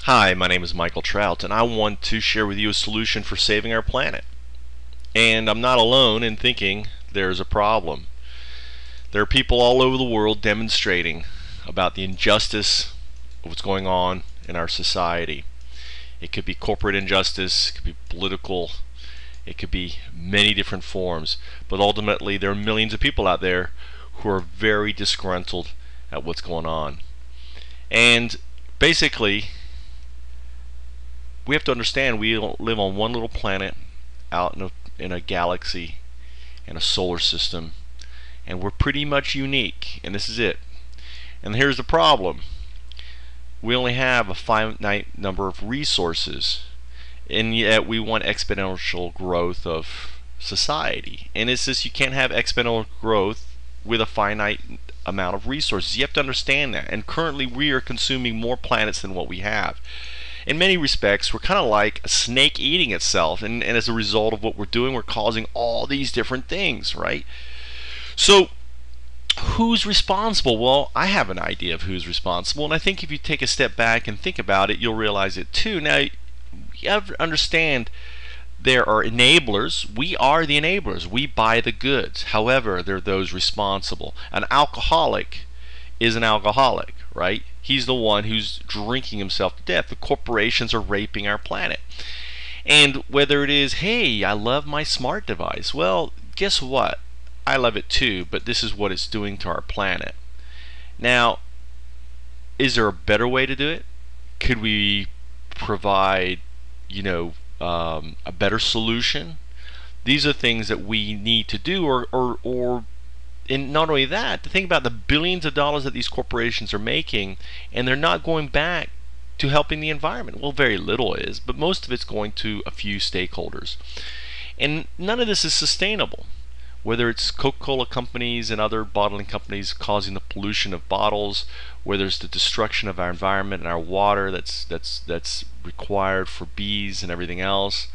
Hi, my name is Michael Trout, and I want to share with you a solution for saving our planet. And I'm not alone in thinking there's a problem. There are people all over the world demonstrating about the injustice of what's going on in our society. It could be corporate injustice, it could be political, it could be many different forms, but ultimately there are millions of people out there who are very disgruntled at what's going on. And basically, we have to understand we don't live on one little planet out in a galaxy and a solar system, and we're pretty much unique, and this is it. And here's the problem: we only have a finite number of resources, and yet we want exponential growth of society. And it's just, you can't have exponential growth with a finite amount of resources. You have to understand that. And currently we are consuming more planets than what we have. In many respects, we're kind of like a snake eating itself, and as a result of what we're doing, we're causing all these different things, right? So who's responsible? Well, I have an idea of who's responsible, and I think if you take a step back and think about it, you'll realize it too. Now, you have to understand there are enablers. We are the enablers. We buy the goods. However, there are those responsible. An alcoholic is an alcoholic, right? He's the one who's drinking himself to death. The corporations are raping our planet. And whether it is, hey, I love my smart device. Well, guess what? I love it too, but this is what it's doing to our planet. Now, is there a better way to do it? Could we provide, a better solution? These are things that we need to do, or and not only that, to think about the billions of dollars that these corporations are making, and they're not going back to helping the environment. Well, very little is, but most of it's going to a few stakeholders. And none of this is sustainable. Whether it's Coca-Cola companies and other bottling companies causing the pollution of bottles, whether it's the destruction of our environment and our water that's required for bees and everything else.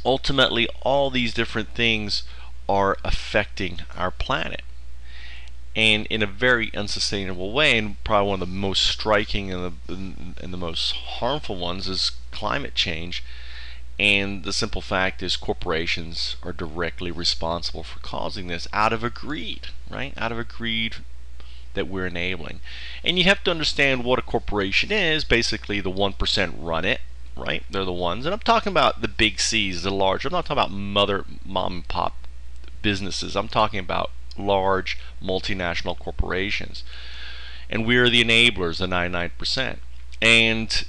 Ultimately, all these different things are affecting our planet, and in a very unsustainable way. And probably one of the most striking and the most harmful ones is climate change. And the simple fact is, corporations are directly responsible for causing this out of a greed, right? Out of a greed that we're enabling. And you have to understand what a corporation is. Basically, the 1% run it, right? They're the ones. And I'm talking about the big C's, the large. I'm not talking about mom and pop businesses. I'm talking about large multinational corporations. And we're the enablers, the 99%. And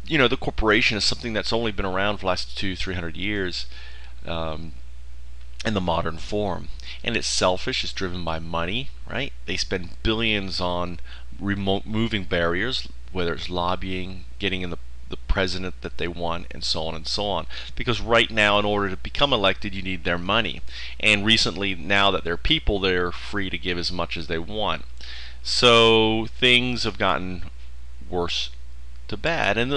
the corporation is something that's only been around for the last 200-300 years in the modern form, and it's selfish. It's driven by money, right? They spend billions on removing barriers, whether it's lobbying, getting in the president that they want, and so on and so on. Because right now, in order to become elected, you need their money. And recently, now that they're people, they're free to give as much as they want. So things have gotten worse to bad, and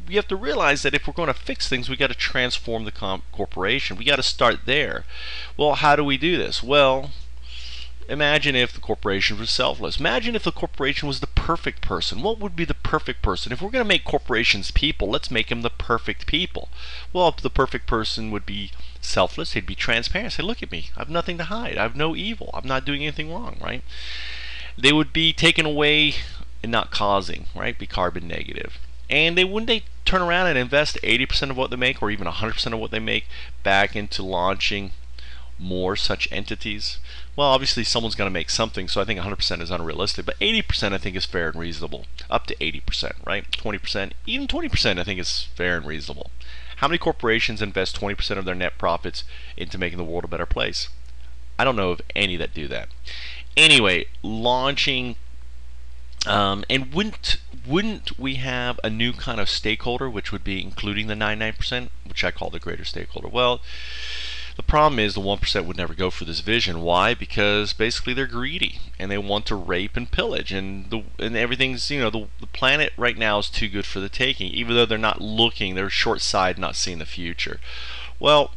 you have to realize that if we're going to fix things, we got to transform the corporation. We got to start there. Well, how do we do this? Well, imagine if the corporation was selfless. Imagine if the corporation was the perfect person. What would be the perfect person? If we're going to make corporations people, let's make them the perfect people. Well, the perfect person would be selfless. He'd be transparent. Say, look at me. I have nothing to hide. I have no evil. I'm not doing anything wrong, right? They would be taken away and not causing, right? Be carbon negative. And wouldn't they turn around and invest 80% of what they make, or even 100% of what they make, back into launching more such entities? Well, obviously someone's going to make something, so I think 100% is unrealistic, but 80% I think is fair and reasonable. Up to 80%, right? 20%, even 20% I think is fair and reasonable. How many corporations invest 20% of their net profits into making the world a better place? I don't know of any that do that. Anyway, launching and wouldn't we have a new kind of stakeholder, which would be including the 99%, which I call the greater stakeholder? Well, the problem is the 1% would never go for this vision. Why? Because basically they're greedy and they want to rape and pillage, and everything's, the planet right now is too good for the taking. Even though they're not looking, they're short-sighted, not seeing the future. Well,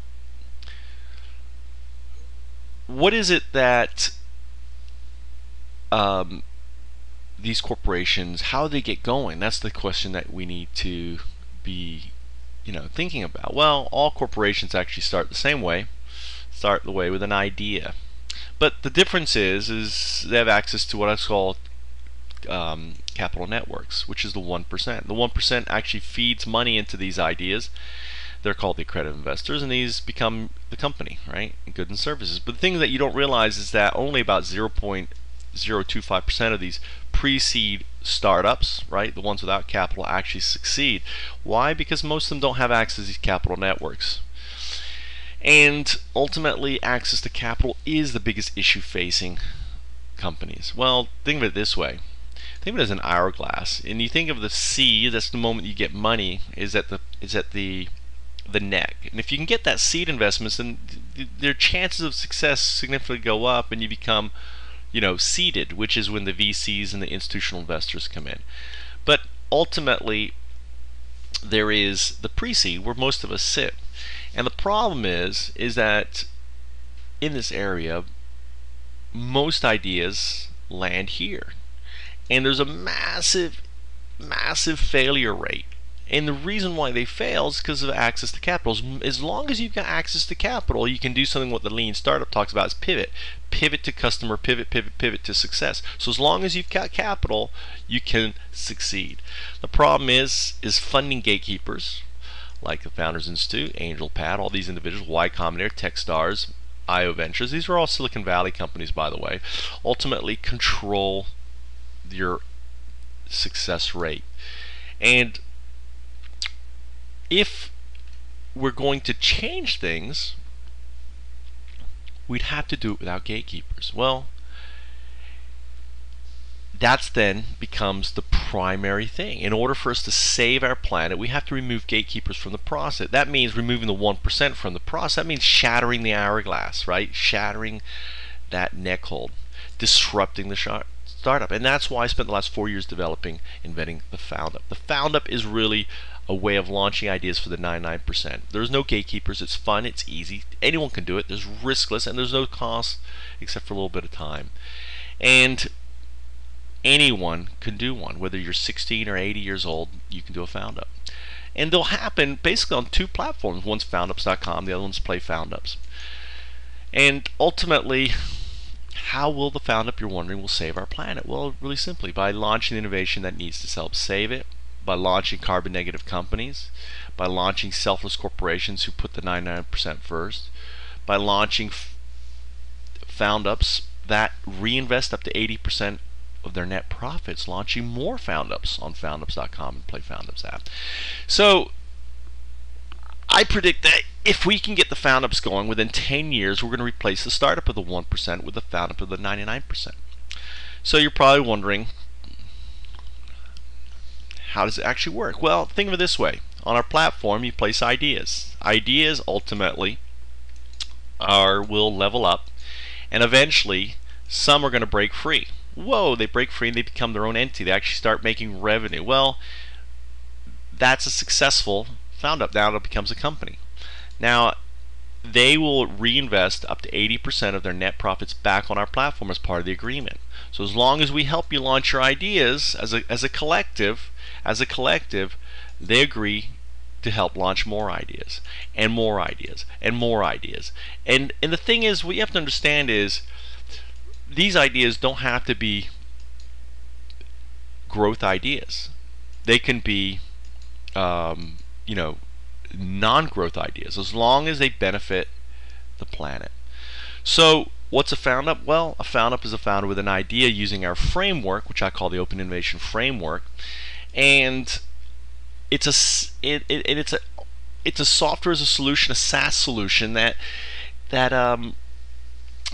what is it that these corporations, how do they get going? That's the question that we need to be thinking about. Well, all corporations actually start the same way, start the way with an idea. But the difference is they have access to what I call capital networks, which is the 1%. The 1% actually feeds money into these ideas. They're called the accredited investors, and these become the company, right? Goods and services. But the thing that you don't realize is that only about 0.025% of these pre-seed startups, right, the ones without capital, actually succeed. Why? Because most of them don't have access to these capital networks. And ultimately, access to capital is the biggest issue facing companies. Well, think of it this way. Think of it as an hourglass, and you think of the seed. That's the moment you get money. Is at the neck, and if you can get that seed investments, then their chances of success significantly go up, and you become, seeded, which is when the VCs and the institutional investors come in. But ultimately, there is the pre-seed where most of us sit, and the problem is that in this area, most ideas land here. And there's a massive failure rate. And the reason why they fail is because of access to capital. As long as you've got access to capital, you can do something what the lean startup talks about is pivot. Pivot to customer, pivot to success. So as long as you've got capital, you can succeed. The problem is funding gatekeepers, like the Founders Institute, AngelPad, all these individuals, Y Combinator, Techstars, IO Ventures. These are all Silicon Valley companies, by the way. Ultimately control your success rate. And if we're going to change things, we'd have to do it without gatekeepers. Well, that's then becomes the primary thing. In order for us to save our planet, we have to remove gatekeepers from the process. That means removing the 1% from the process. That means shattering the hourglass, right? Shattering that neck hold, disrupting the startup. And that's why I spent the last 4 years inventing the Found Up. The Found Up is really a way of launching ideas for the 99%. There's no gatekeepers. It's fun. It's easy. Anyone can do it. There's riskless, and there's no cost except for a little bit of time. And anyone can do one. Whether you're 16 or 80 years old, you can do a Found Up. And they'll happen basically on two platforms. One's foundups.com, the other one's Play Found Ups. And ultimately, how will the Found Up, you're wondering, will save our planet? Well, really simply, by launching the innovation that needs to help save it, by launching carbon negative companies, by launching selfless corporations who put the 99% first, by launching Found Ups that reinvest up to 80% of their net profits, launching more Found Ups on foundups.com and Play Found Ups app. So I predict that if we can get the Found Ups going within 10 years, we're going to replace the startup of the 1% with the Found Up of the 99%. So you're probably wondering, how does it actually work? Well, think of it this way. On our platform, you place ideas. Ideas ultimately will level up, and eventually some are going to break free. Whoa, they break free and they become their own entity. They actually start making revenue. Well, that's a successful Found Up. Now it becomes a company. Now they will reinvest up to 80% of their net profits back on our platform as part of the agreement. So as long as we help you launch your ideas as a collective, they agree to help launch more ideas and more ideas and more ideas. And the thing is, what you have to understand is these ideas don't have to be growth ideas. They can be non-growth ideas, as long as they benefit the planet. So what's a Found Up? Well, a Found Up is a founder with an idea using our framework, which I call the Open Innovation Framework, and it's a software as a solution, a SaaS solution that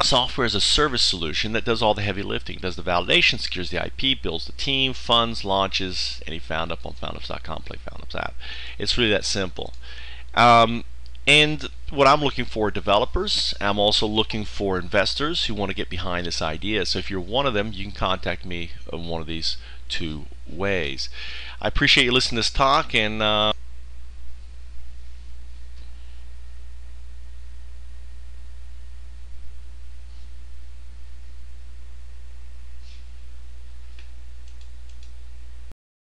software as a service solution that does all the heavy lifting, does the validation, secures the IP, builds the team, funds, launches any Found Up on foundups.com, Play Found Ups app. It's really that simple. And what I'm looking for are developers. I'm also looking for investors who want to get behind this idea. So if you're one of them, you can contact me in one of these two ways. I appreciate you listening to this talk, and